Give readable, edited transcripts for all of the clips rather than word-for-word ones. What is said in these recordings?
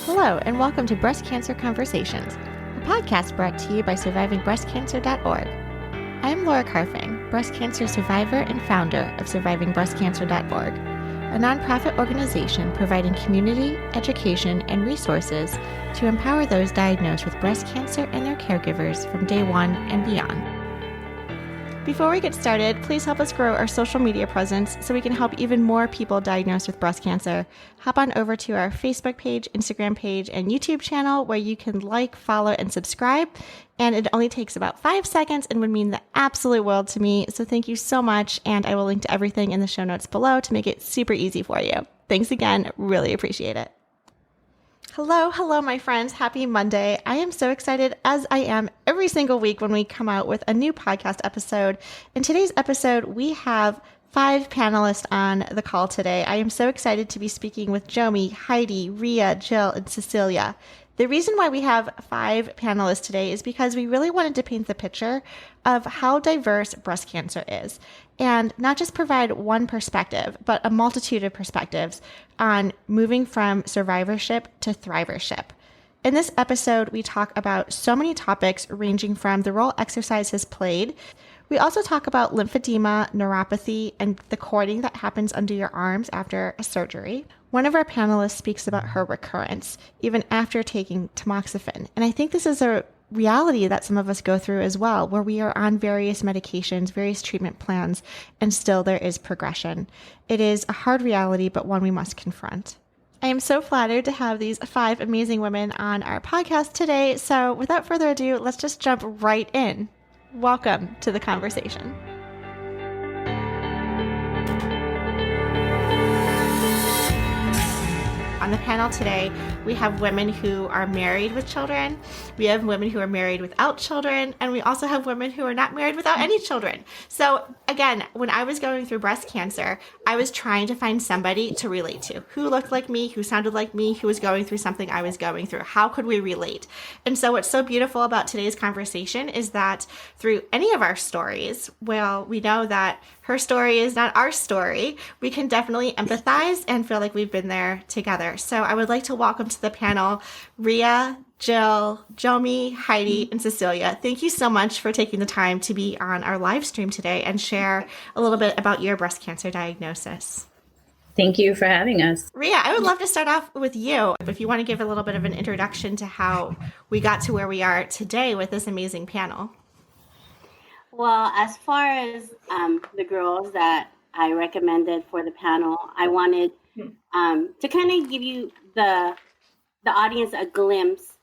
Hello, and welcome to Breast Cancer Conversations, a podcast brought to you by SurvivingBreastCancer.org. I am Laura Carfing, breast cancer survivor and founder of SurvivingBreastCancer.org, a nonprofit organization providing community, education, and resources to empower those diagnosed with breast cancer and their caregivers from day one and beyond. Before we get started, please help us grow our social media presence so we can help even more people diagnosed with breast cancer. Hop on over to our Facebook page, Instagram page, and YouTube channel where you can like, follow, and subscribe. And it only takes about 5 seconds and would mean the absolute world to me. So thank you so much. And I will link to everything in the show notes below to make it super easy for you. Thanks again. Really appreciate it. Hello, my friends. Happy Monday. I am so excited, as I am every single week when we come out with a new podcast episode. In today's episode, we have 5 panelists on the call today. I am so excited to be speaking with Jomi, Heidi, Ria, Jill, and Cecilia. The reason why we have 5 panelists today is because we really wanted to paint the picture of how diverse breast cancer is, and not just provide one perspective, but a multitude of perspectives on moving from survivorship to thrivership. In this episode, we talk about so many topics ranging from the role exercise has played. We also talk about lymphedema, neuropathy, and the cording that happens under your arms after a surgery. One of our panelists speaks about her recurrence, even after taking tamoxifen. And I think this is a reality that some of us go through as well, where we are on various medications, various treatment plans, and still there is progression. It is a hard reality, but one we must confront. I am so flattered to have these 5 amazing women on our podcast today. So without further ado, let's just jump right in. Welcome to the conversation. On the panel today, we have women who are married with children, we have women who are married without children, and we also have women who are not married without any children. So again, when I was going through breast cancer, I was trying to find somebody to relate to, who looked like me, who sounded like me, who was going through something I was going through. How could we relate? And so what's so beautiful about today's conversation is that through any of our stories, well, we know that her story is not our story. We can definitely empathize and feel like we've been there together. So I would like to welcome to the panel Ria, Jill, Jomi, Heidi, and Cecilia. Thank you so much for taking the time to be on our live stream today and share a little bit about your breast cancer diagnosis. Thank you for having us. Ria, I would love to start off with you. If you want to give a little bit of an introduction to how we got to where we are today with this amazing panel. Well, as far as the girls that I recommended for the panel, I wanted to kind of give you the audience a glimpse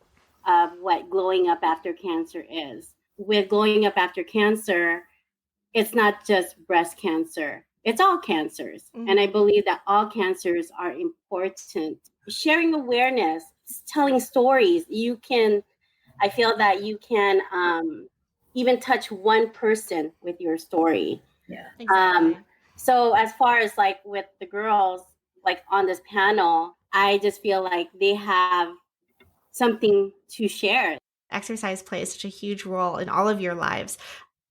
of what glowing up after cancer is. With glowing up after cancer, it's not just breast cancer. It's all cancers. Mm-hmm. And I believe that all cancers are important. Sharing awareness, telling stories. I feel that you can even touch one person with your story. Yeah. Exactly. So as far as like with the girls, like on this panel, I just feel like they have something to share. Exercise plays such a huge role in all of your lives.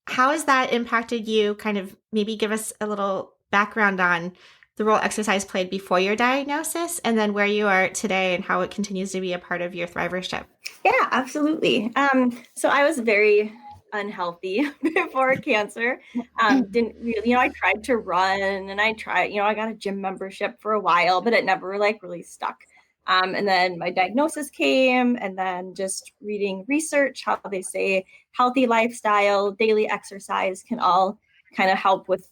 How has that impacted you? Kind of maybe give us a little background on the role exercise played before your diagnosis and then where you are today and how it continues to be a part of your Thrivership. Yeah, absolutely. So I was very unhealthy before cancer. Didn't really, I tried to run and I got a gym membership for a while, but it never really stuck. And then my diagnosis came, and then just reading research, how they say healthy lifestyle, daily exercise can all kind of help with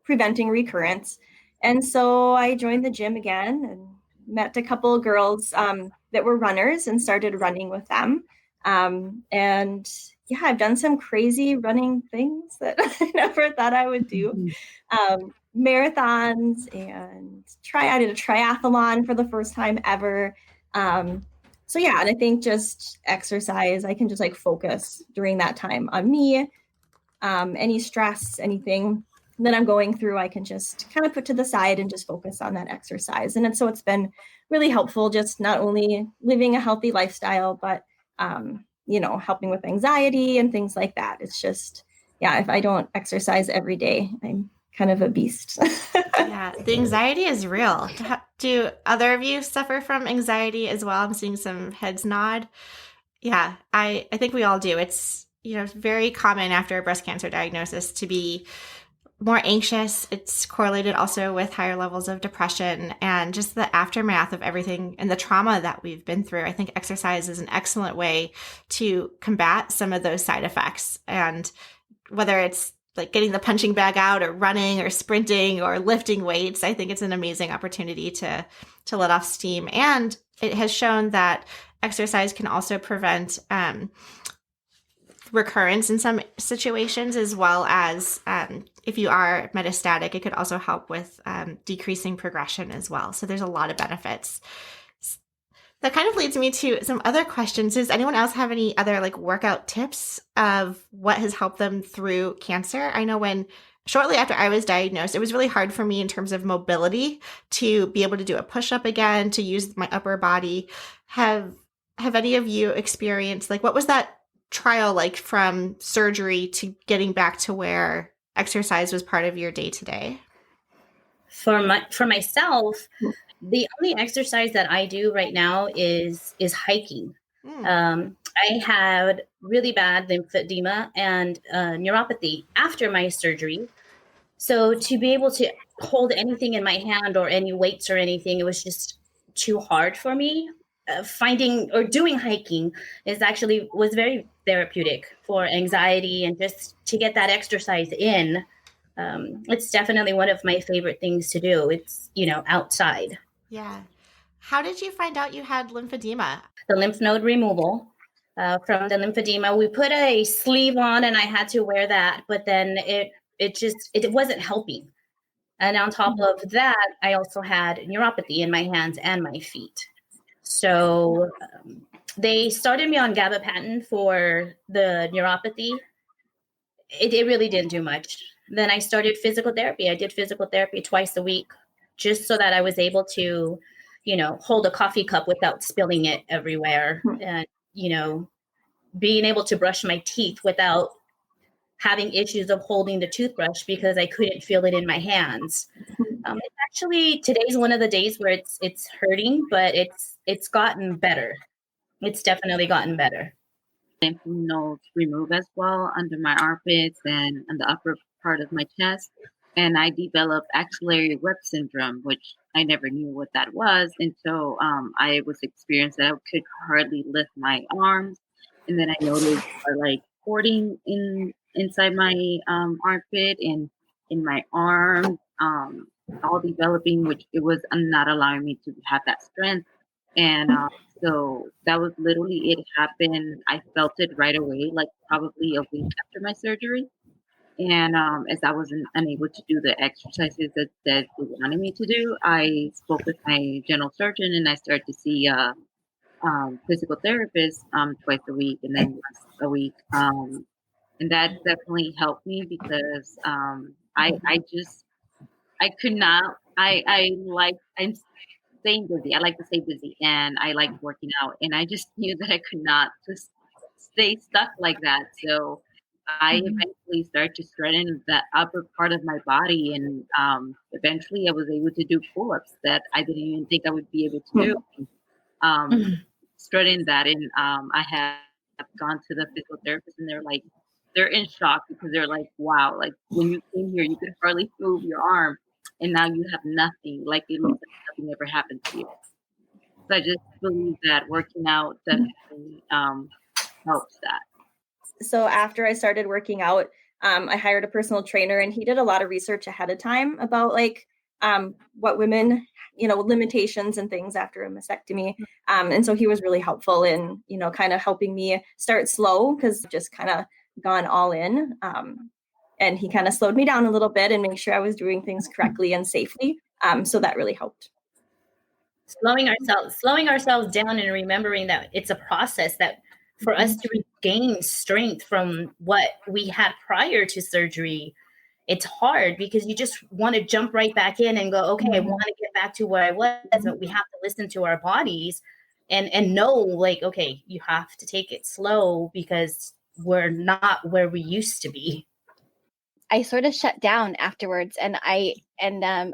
preventing recurrence. And so I joined the gym again and met a couple of girls that were runners and started running with them. And yeah, I've done some crazy running things that I never thought I would do. Marathons and I did a triathlon for the first time ever. So yeah, and I think just exercise, I can just like focus during that time on me, any stress, anything that I'm going through, I can just kind of put to the side and just focus on that exercise. And so it's been really helpful, just not only living a healthy lifestyle, but helping with anxiety and things like that. It's just, yeah, if I don't exercise every day, I'm kind of a beast. Yeah, the anxiety is real. Do other of you suffer from anxiety as well? I'm seeing some heads nod. Yeah, I think we all do. It's, very common after a breast cancer diagnosis to be more anxious. It's correlated also with higher levels of depression and just the aftermath of everything and the trauma that we've been through. I think exercise is an excellent way to combat some of those side effects. And whether it's like getting the punching bag out or running or sprinting or lifting weights, I think it's an amazing opportunity to let off steam. And it has shown that exercise can also prevent recurrence in some situations, as well as if you are metastatic, it could also help with decreasing progression as well. So there's a lot of benefits. That kind of leads me to some other questions. Does anyone else have any other workout tips of what has helped them through cancer? I know shortly after I was diagnosed, it was really hard for me in terms of mobility to be able to do a push-up again, to use my upper body. Have any of you experienced, what was that trial like from surgery to getting back to where exercise was part of your day-to-day? For myself, the only exercise that I do right now is hiking. I had really bad lymphedema and neuropathy after my surgery. So to be able to hold anything in my hand or any weights or anything, it was just too hard for me. Finding or doing hiking was very therapeutic for anxiety and just to get that exercise in. It's definitely one of my favorite things to do. It's, outside. Yeah. How did you find out you had lymphedema? The lymph node removal from the lymphedema. We put a sleeve on and I had to wear that, but then it wasn't helping. And on top of that, I also had neuropathy in my hands and my feet. So they started me on gabapentin for the neuropathy. It really didn't do much. Then I started physical therapy. I did physical therapy twice a week just so that I was able to, hold a coffee cup without spilling it everywhere and, being able to brush my teeth without having issues of holding the toothbrush because I couldn't feel it in my hands. Today's one of the days where it's hurting, but it's gotten better. It's definitely gotten better. Lymph nodes removed as well under my armpits and on the upper part of my chest. And I developed axillary rep syndrome, which I never knew what that was until I was experienced that I could hardly lift my arms. And then I noticed hoarding inside my armpit and in my arm, all developing, which it was not allowing me to have that strength. And so that was literally it happened. I felt it right away, probably a week after my surgery. And as I wasn't unable to do the exercises that they wanted me to do, I spoke with my general surgeon and I started to see a physical therapist twice a week and then once a week. And that definitely helped me because I'm staying busy. I like to stay busy and I like working out. And I just knew that I could not just stay stuck like that. So I eventually started to strengthen that upper part of my body. And eventually I was able to do pull-ups that I didn't even think I would be able to do. Strengthen that. And I have gone to the physical therapist and they're in shock because they're like, wow, when you came here, you could hardly move your arm. And now you have nothing, it looks like nothing ever happened to you. So I just believe that working out definitely helps that. So after I started working out, I hired a personal trainer and he did a lot of research ahead of time about what women, limitations and things after a mastectomy. And so he was really helpful in, kind of helping me start slow because just kind of gone all in. And he kind of slowed me down a little bit and made sure I was doing things correctly and safely. So that really helped. Slowing ourselves down and remembering that it's a process that for us to regain strength from what we had prior to surgery, it's hard because you just want to jump right back in and go, okay, I want to get back to where I was, but we have to listen to our bodies and know okay, you have to take it slow because we're not where we used to be. I sort of shut down afterwards. And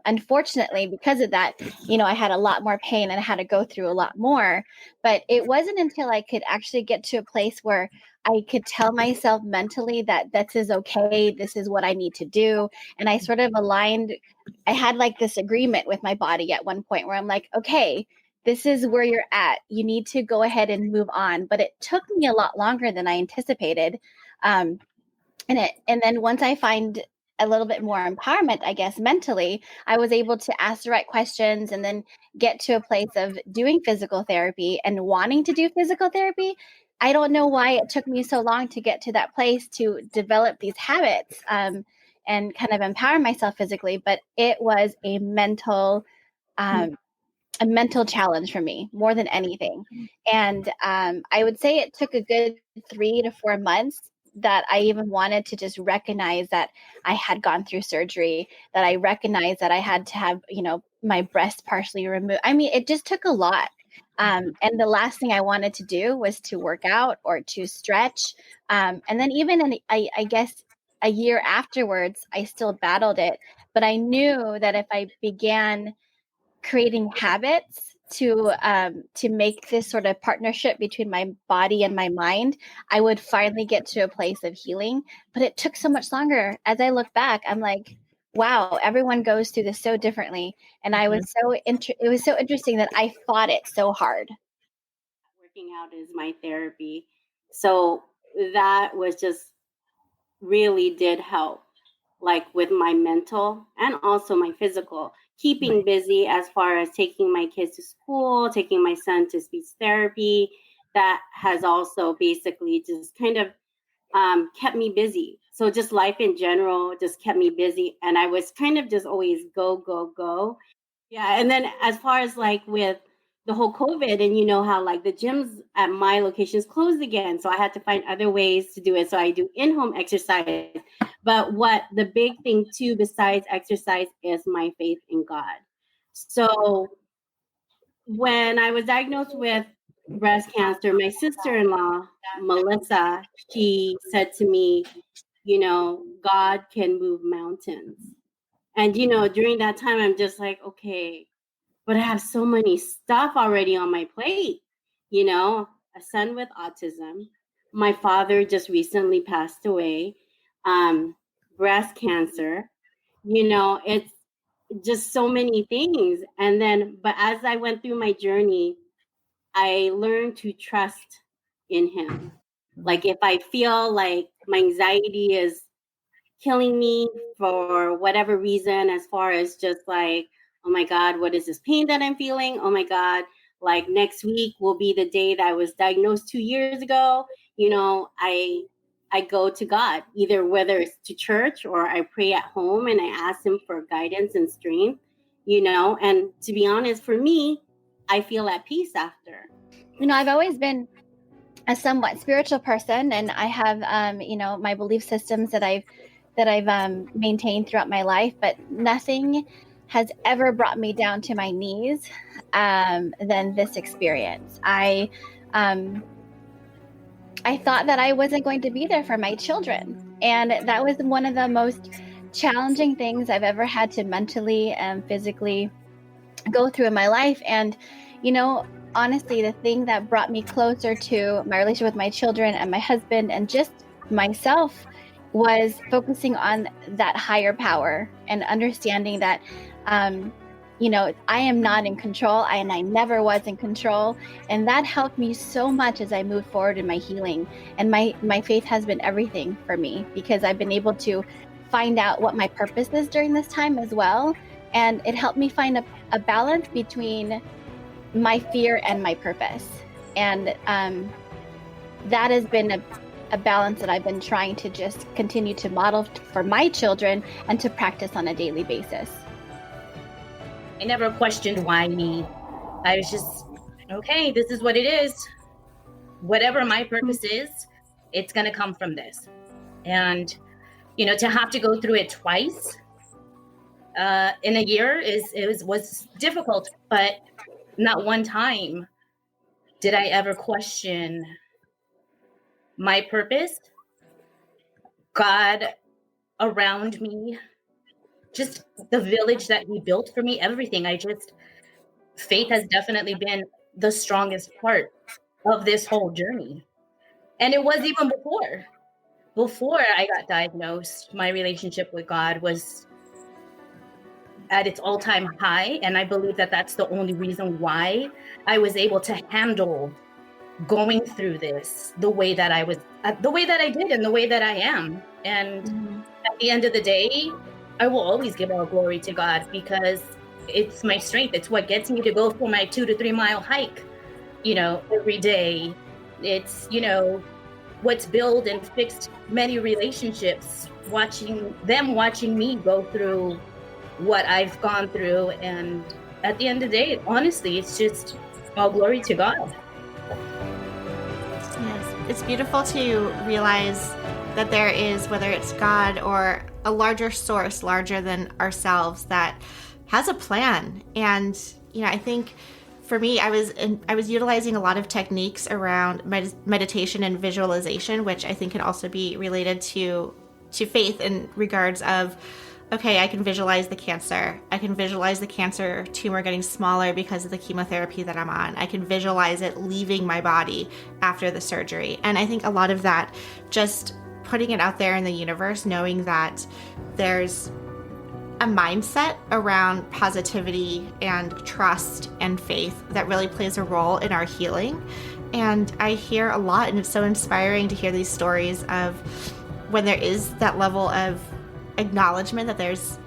unfortunately, because of that, I had a lot more pain and I had to go through a lot more. But it wasn't until I could actually get to a place where I could tell myself mentally that this is okay. This is what I need to do. And I sort of aligned. I had like this agreement with my body at one point where I'm like, okay, this is where you're at. You need to go ahead and move on. But it took me a lot longer than I anticipated. And then once I find a little bit more empowerment, I guess, mentally, I was able to ask the right questions and then get to a place of doing physical therapy and wanting to do physical therapy. I don't know why it took me so long to get to that place to develop these habits and kind of empower myself physically, but it was a mental challenge for me more than anything. And I would say it took a good 3 to 4 months that I even wanted to just recognize that I had gone through surgery, that I recognized that I had to have, my breast partially removed. I mean, it just took a lot. And the last thing I wanted to do was to work out or to stretch. And then even I guess a year afterwards, I still battled it. But I knew that if I began creating habits to make this sort of partnership between my body and my mind, I would finally get to a place of healing. But it took so much longer. As I look back, I'm like, wow, everyone goes through this so differently. And I was it was so interesting that I fought it so hard. Working out is my therapy. So that was just really did help, like with my mental and also my physical. Keeping busy as far as taking my kids to school, taking my son to speech therapy, that has also basically just kind of kept me busy. So just life in general just kept me busy. And I was kind of just always go, go, go. Yeah. And then as far as like with the whole COVID and how like the gyms at my locations closed again. So I had to find other ways to do it. So I do in-home exercise. But what the big thing too, besides exercise, is my faith in God. So when I was diagnosed with breast cancer, my sister-in-law, Melissa, she said to me, God can move mountains. And, during that time, I'm just like, okay, but I have so many stuff already on my plate, a son with autism. My father just recently passed away, breast cancer, it's just so many things. And then, but as I went through my journey, I learned to trust in him. Like if I feel like my anxiety is killing me for whatever reason, as far as just like, oh my God, what is this pain that I'm feeling? Oh my God, like next week will be the day that I was diagnosed 2 years ago. I go to God, either whether it's to church or I pray at home and I ask him for guidance and strength, and to be honest, for me, I feel at peace after. I've always been a somewhat spiritual person, and I have, my belief systems that I've maintained throughout my life, but nothing has ever brought me down to my knees than this experience. I thought that I wasn't going to be there for my children, and that was one of the most challenging things I've ever had to mentally and physically go through in my life. And honestly, the thing that brought me closer to my relationship with my children and my husband and just myself was focusing on that higher power and understanding that, I am not in control, and I never was in control. And that helped me so much as I moved forward in my healing. And my faith has been everything for me, because I've been able to find out what my purpose is during this time as well. And it helped me find a balance between my fear and my purpose. And that has been a balance that I've been trying to just continue to model for my children and to practice on a daily basis. I never questioned why me. I was just, okay, this is what it is. Whatever my purpose is, it's going to come from this. And, to have to go through it twice in a year was difficult, but not one time did I ever question my purpose. God around me, just the village that he built for me, everything. Faith has definitely been the strongest part of this whole journey. And it was even before I got diagnosed, my relationship with God was at its all-time high. And I believe that that's the only reason why I was able to handle going through this the way that I did and the way that I am. And at the end of the day, I will always give all glory to God, because it's my strength. It's what gets me to go for my 2 to 3 mile hike, every day. It's, what's built and fixed many relationships, watching me go through what I've gone through. And at the end of the day, honestly, it's just all glory to God. Yes, it's beautiful to realize that there is, whether it's God or a larger source, larger than ourselves, that has a plan. And, I think for me, I was utilizing a lot of techniques around meditation and visualization, which I think can also be related to faith in regards of, okay, I can visualize the cancer. I can visualize the cancer tumor getting smaller because of the chemotherapy that I'm on. I can visualize it leaving my body after the surgery. And I think a lot of that, just putting it out there in the universe, knowing that there's a mindset around positivity and trust and faith that really plays a role in our healing. And I hear a lot, and it's so inspiring to hear these stories of when there is that level of acknowledgement that there's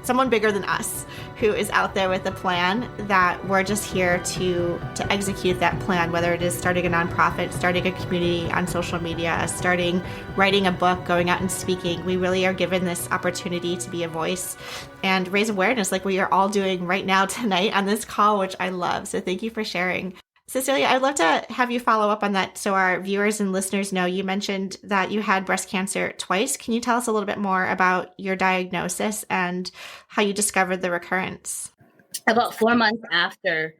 someone bigger than us who is out there with a plan, that we're just here to execute that plan, whether it is starting a nonprofit, starting a community on social media, writing a book, going out and speaking. We really are given this opportunity to be a voice and raise awareness like we are all doing right now tonight on this call, which I love. So thank you for sharing. Cecilia, I'd love to have you follow up on that so our viewers and listeners know. You mentioned that you had breast cancer twice. Can you tell us a little bit more about your diagnosis and how you discovered the recurrence? About 4 months after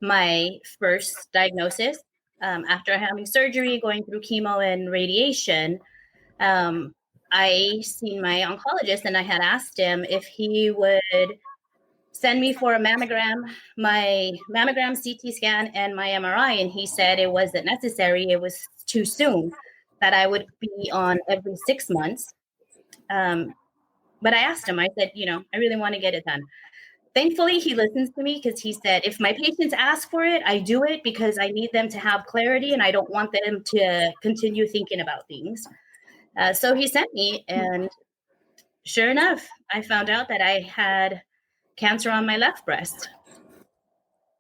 my first diagnosis, after having surgery, going through chemo and radiation, I seen my oncologist, and I had asked him if he would send me for a mammogram, my mammogram, CT scan, and my MRI. And he said it wasn't necessary. It was too soon, that I would be on every 6 months. But I asked him, I said, I really want to get it done. Thankfully, he listens to me, because he said, if my patients ask for it, I do it because I need them to have clarity and I don't want them to continue thinking about things. So he sent me, and sure enough, I found out that I had cancer on my left breast.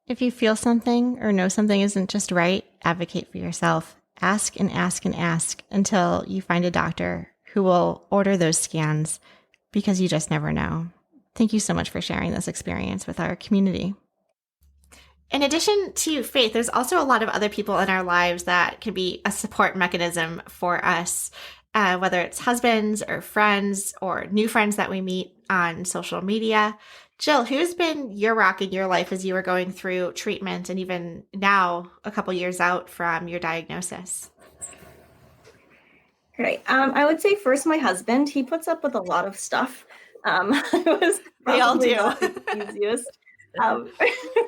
If you feel something or know something isn't just right, advocate for yourself. Ask and ask and ask until you find a doctor who will order those scans, because you just never know. Thank you so much for sharing this experience with our community. In addition to faith, there's also a lot of other people in our lives that can be a support mechanism for us, whether it's husbands or friends or new friends that we meet on social media. Jill, who's been your rock in your life as you were going through treatment and even now a couple years out from your diagnosis? Great. I would say first my husband. He puts up with a lot of stuff. It was They all do. not the easiest,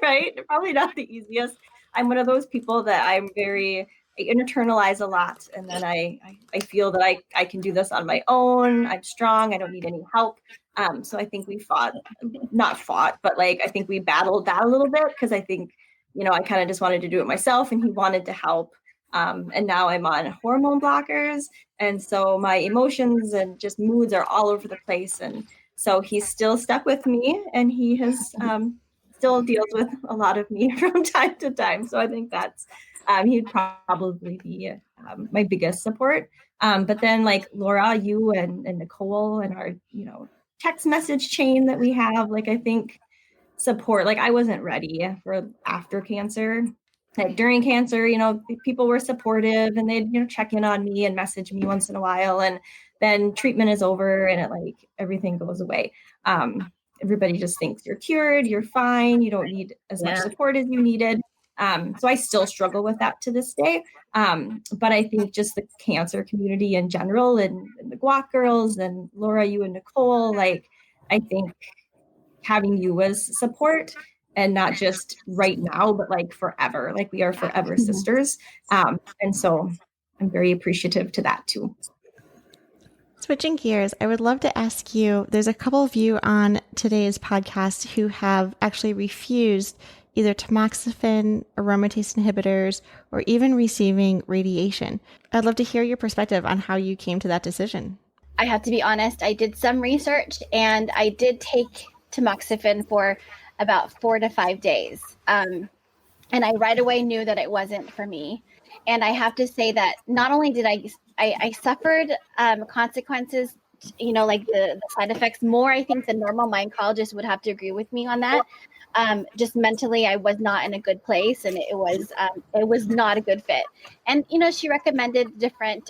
right? Probably not the easiest. I'm one of those people that I internalize a lot, and then I feel that I can do this on my own. I'm strong. I don't need any help. So I think we not fought, but I think we battled that a little bit, because I think, I kind of just wanted to do it myself, and he wanted to help. And now I'm on hormone blockers. And so my emotions and just moods are all over the place. And so he's still stuck with me, and he has still deals with a lot of me from time to time. So I think that's, he'd probably be my biggest support. But then Laura, you and Nicole, and our, text message chain that we have, I think support, I wasn't ready for after cancer. During cancer, people were supportive, and they'd, check in on me and message me once in a while. And then treatment is over, and everything goes away. Everybody just thinks you're cured, you're fine, you don't need as much support as you needed. So I still struggle with that to this day. But I think just the cancer community in general, and the Guac girls and Laura, you and Nicole, like, I think having you as support, and not just right now, but like forever, like we are forever sisters. And so I'm very appreciative to that too. Switching gears, I would love to ask you, there's a couple of you on today's podcast who have actually refused either tamoxifen, aromatase inhibitors, or even receiving radiation. I'd love to hear your perspective on how you came to that decision. I have to be honest, I did some research and I did take tamoxifen for about 4 to 5 days. And I right away knew that it wasn't for me. And I have to say that not only did I suffered consequences, like the side effects more, I think, than normal. My oncologist would have to agree with me on that. Just mentally, I was not in a good place, and it was not a good fit. And, she recommended different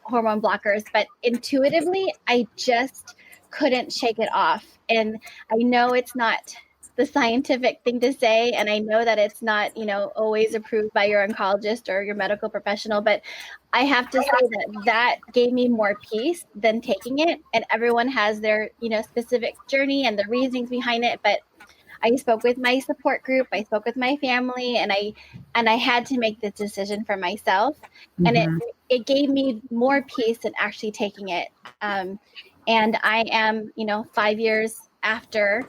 hormone blockers, but intuitively, I just couldn't shake it off. And I know it's not the scientific thing to say, and I know that it's not, always approved by your oncologist or your medical professional, but I have to say that gave me more peace than taking it. And everyone has their, specific journey and the reasonings behind it. But I spoke with my support group, I spoke with my family, and I had to make this decision for myself. Mm-hmm. And it gave me more peace than actually taking it. And I am, 5 years after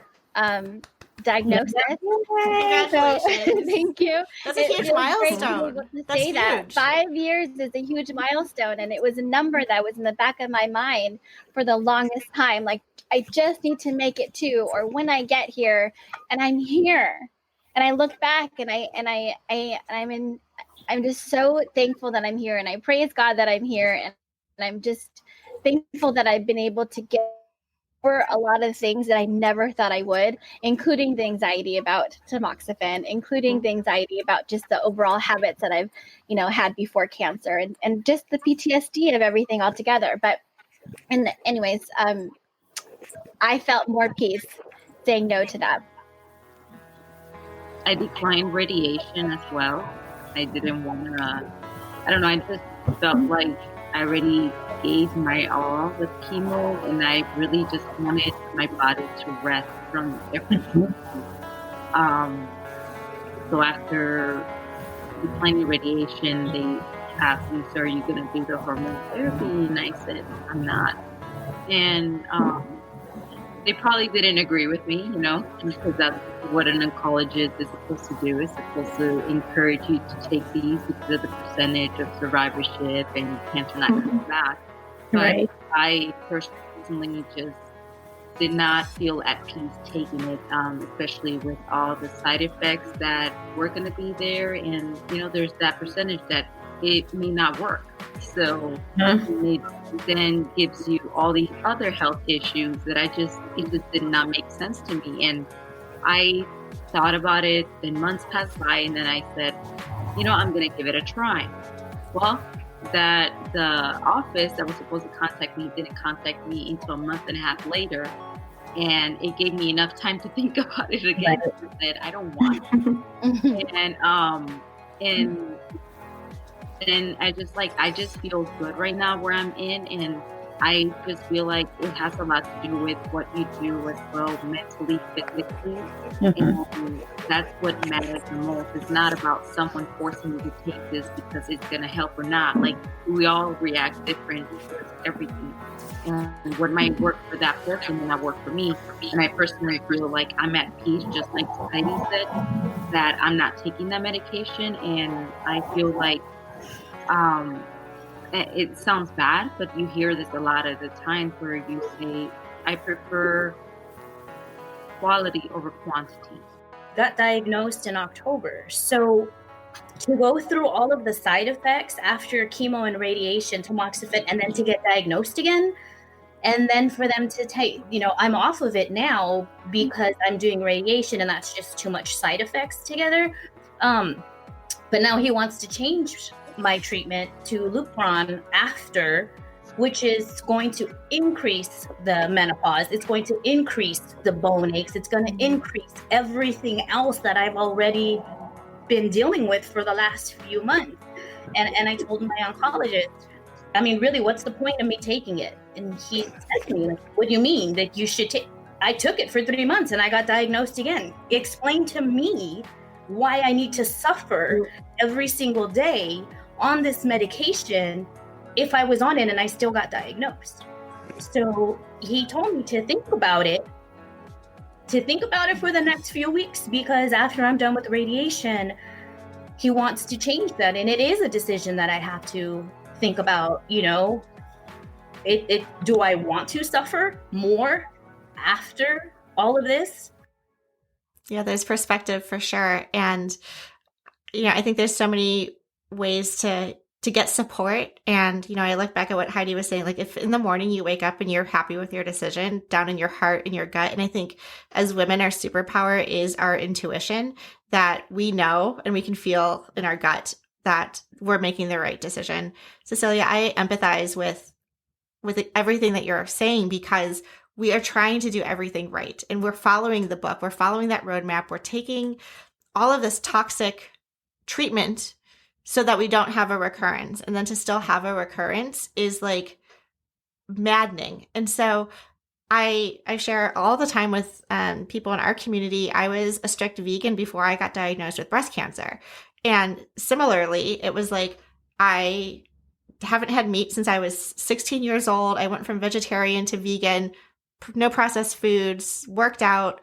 diagnosis. Congratulations. So, thank you. That's a huge milestone. That's huge. That 5 years is a huge milestone, and it was a number that was in the back of my mind for the longest time. Like, I just need to make it to, or when I get here, and I'm here. And I look back, and I'm just so thankful that I'm here, and I praise God that I'm here, and I'm just thankful that I've been able to get over a lot of things that I never thought I would, including the anxiety about tamoxifen, including the anxiety about just the overall habits that I've, had before cancer, and just the PTSD of everything altogether. But, and anyways, I felt more peace saying no to that. I declined radiation as well. I didn't want to, I don't know, I just felt like I already gave my all with chemo, and I really just wanted my body to rest from everything. So after declining radiation, they asked me, so are you going to do the hormone therapy? And I said, I'm not. And they probably didn't agree with me, because that's what an oncologist is supposed to do. Is supposed to encourage you to take these because of the percentage of survivorship and cancer not coming back. But right. I personally just did not feel at peace taking it, especially with all the side effects that were going to be there. And, there's that percentage that it may not work. So it then gives you all these other health issues that it just did not make sense to me. And I thought about it, then months passed by, and then I said, I'm going to give it a try. Well, that the office that was supposed to contact me didn't contact me until a month and a half later. And it gave me enough time to think about it again. Right. I said, I don't want it. And I just feel good right now where I'm in. And I just feel like it has a lot to do with what you do as well, mentally, physically. And that's what matters the most. It's not about someone forcing you to take this because it's going to help or not. Like, we all react different to everything. And what might work for that person may not work for me. And I personally feel like I'm at peace, just like Heidi said, that I'm not taking that medication. And I feel like it sounds bad, but you hear this a lot of the time where you say, I prefer quality over quantity. Got diagnosed in October. So to go through all of the side effects after chemo and radiation, tamoxifen, and then to get diagnosed again, and then for them to take, I'm off of it now because I'm doing radiation and that's just too much side effects together. But now he wants to change my treatment to Lupron after, which is going to increase the menopause. It's going to increase the bone aches. It's going to increase everything else that I've already been dealing with for the last few months. And I told my oncologist, I mean, really, what's the point of me taking it? And he said to me, like, what do you mean that you should take? I took it for 3 months and I got diagnosed again. Explain to me why I need to suffer every single day on this medication if I was on it and I still got diagnosed. So he told me to think about it for the next few weeks, because after I'm done with the radiation, he wants to change that. And it is a decision that I have to think about, you know, do I want to suffer more after all of this? Yeah, there's perspective for sure. And, you know, I think there's so many ways to get support. And, you know, I look back at what Heidi was saying, like if in the morning you wake up and you're happy with your decision down in your heart and your gut. And I think as women, our superpower is our intuition, that we know and we can feel in our gut that we're making the right decision. Cecilia, I empathize with everything that you're saying, because we are trying to do everything right. And we're following the book. We're following that roadmap. We're taking all of this toxic treatment so that we don't have a recurrence. And then to still have a recurrence is like maddening. And so I share all the time with people in our community. I was a strict vegan before I got diagnosed with breast cancer. And similarly, it was like, I haven't had meat since I was 16 years old. I went from vegetarian to vegan, no processed foods, worked out.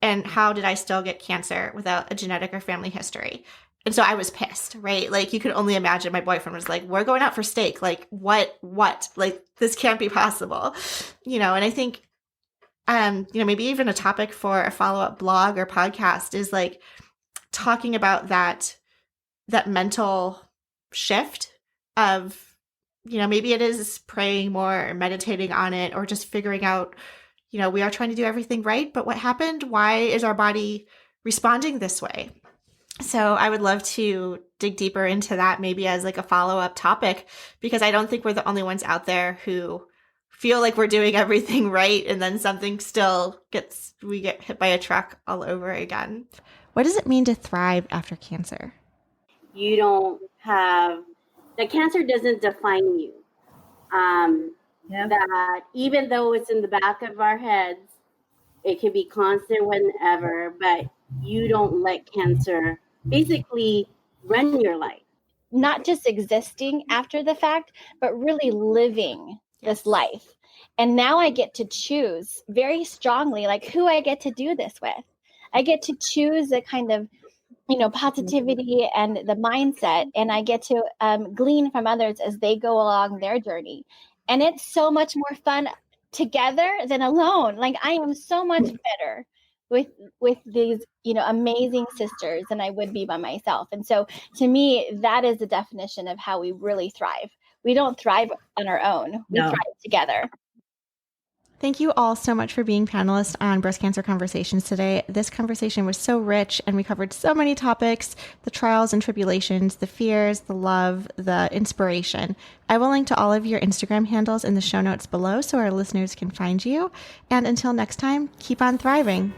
And how did I still get cancer without a genetic or family history? And so I was pissed, right? Like you could only imagine. My boyfriend was like, we're going out for steak. Like what? Like this can't be possible, you know? And I think, you know, maybe even a topic for a follow-up blog or podcast is like talking about that mental shift of, you know, maybe it is praying more or meditating on it, or just figuring out, you know, we are trying to do everything right, but what happened? Why is our body responding this way? So I would love to dig deeper into that, maybe as like a follow-up topic, because I don't think we're the only ones out there who feel like we're doing everything right. And then something still we get hit by a truck all over again. What does it mean to thrive after cancer? You don't have, the cancer doesn't define you. That even though it's in the back of our heads, it can be constant whenever, but you don't let cancer basically run your life. Not just existing after the fact, but really living this life. And now I get to choose very strongly, like who I get to do this with. I get to choose the kind of, you know, positivity and the mindset, and I get to glean from others as they go along their journey. And it's so much more fun together than alone. Like I am so much better with these, you know, amazing sisters than I would be by myself. And so to me, that is the definition of how we really thrive. We don't thrive on our own. We thrive together. Thank you all so much for being panelists on Breast Cancer Conversations today. This conversation was so rich and we covered so many topics, the trials and tribulations, the fears, the love, the inspiration. I will link to all of your Instagram handles in the show notes below so our listeners can find you. And until next time, keep on thriving.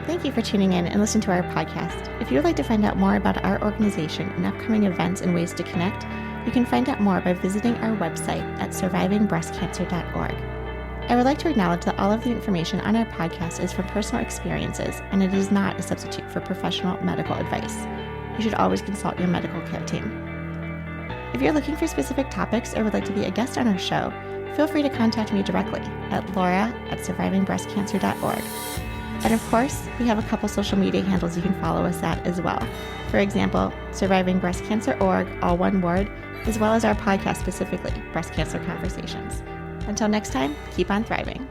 Thank you for tuning in and listening to our podcast. If you would like to find out more about our organization and upcoming events and ways to connect, you can find out more by visiting our website at survivingbreastcancer.org. I would like to acknowledge that all of the information on our podcast is from personal experiences, and it is not a substitute for professional medical advice. You should always consult your medical care team. If you're looking for specific topics or would like to be a guest on our show, feel free to contact me directly at laura@survivingbreastcancer.org. And of course, we have a couple social media handles you can follow us at as well. For example, survivingbreastcancer.org, all one word, as well as our podcast specifically, Breast Cancer Conversations. Until next time, keep on thriving.